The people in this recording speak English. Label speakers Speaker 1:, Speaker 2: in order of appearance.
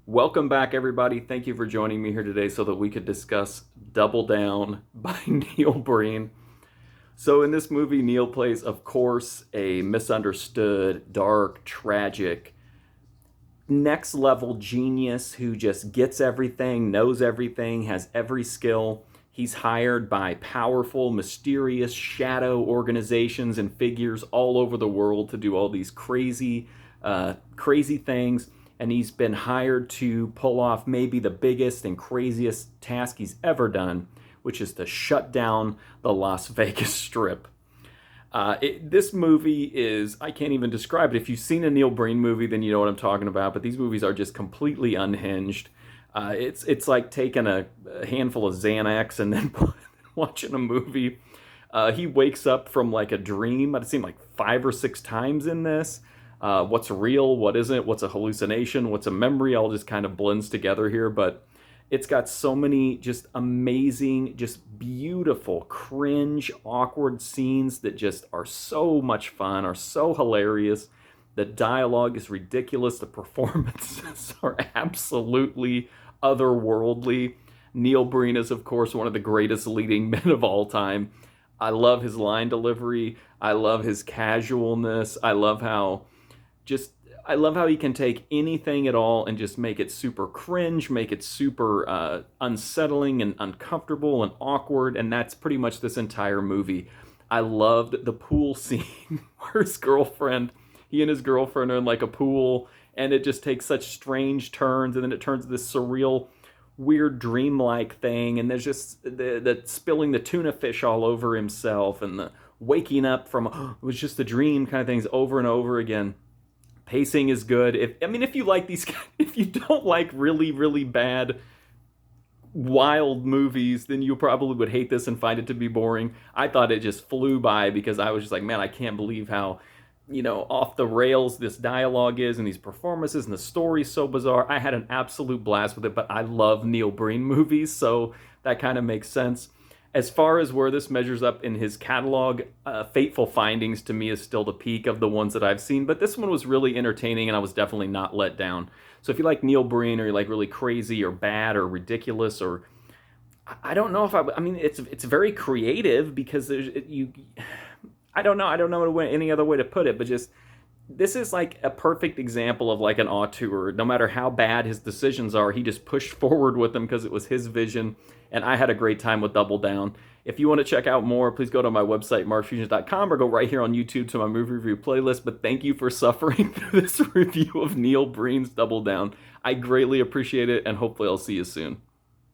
Speaker 1: Welcome back, everybody. Thank you for joining me here today so that we could discuss Double Down by Neil Breen. So, in this movie, Neil plays, of course, a misunderstood, dark, tragic, next level genius who just gets everything, knows everything, has every skill. He's hired by powerful, mysterious shadow organizations and figures all over the world to do all these crazy things. And he's been hired to pull off maybe the biggest and craziest task he's ever done, which is to shut down the Las Vegas Strip. This movie is, I can't even describe it. If you've seen a Neil Breen movie, then you know what I'm talking about. But these movies are just completely unhinged. It's like taking a handful of Xanax and then watching a movie. He wakes up from like a dream. I've seen like 5 or 6 times in this. What's real, what isn't, what's a hallucination, what's a memory, all just kind of blends together here. But it's got so many just amazing, just beautiful, cringe, awkward scenes that just are so much fun, are so hilarious. The dialogue is ridiculous. The performances are absolutely otherworldly. Neil Breen is, of course, one of the greatest leading men of all time. I love his line delivery. I love his casualness. Just I love how he can take anything at all and just make it super cringe, make it super unsettling and uncomfortable and awkward, and that's pretty much this entire movie. I loved the pool scene where he and his girlfriend are in like a pool, and it just takes such strange turns, and then it turns into this surreal, weird, dreamlike thing, and there's just the spilling the tuna fish all over himself, and the waking up from it was just a dream kind of things over and over again. Pacing is good. If you like these, if you don't like really, really bad, wild movies, then you probably would hate this and find it to be boring. I thought it just flew by because I was just like, man, I can't believe how, off the rails this dialogue is and these performances and the story's so bizarre. I had an absolute blast with it, but I love Neil Breen movies, so that kind of makes sense. As far as where this measures up in his catalog, Fateful Findings to me is still the peak of the ones that I've seen, but this one was really entertaining and I was definitely not let down. So if you like Neil Breen or you like really crazy or bad or ridiculous or I don't know if it's very creative because I don't know any other way to put it, but just this is like a perfect example of like an auteur. No matter how bad his decisions are, he just pushed forward with them because it was his vision. And I had a great time with Double Down. If you want to check out more, please go to my website, markfusions.com, or go right here on YouTube to my movie review playlist. But thank you for suffering through this review of Neil Breen's Double Down. I greatly appreciate it, and hopefully I'll see you soon.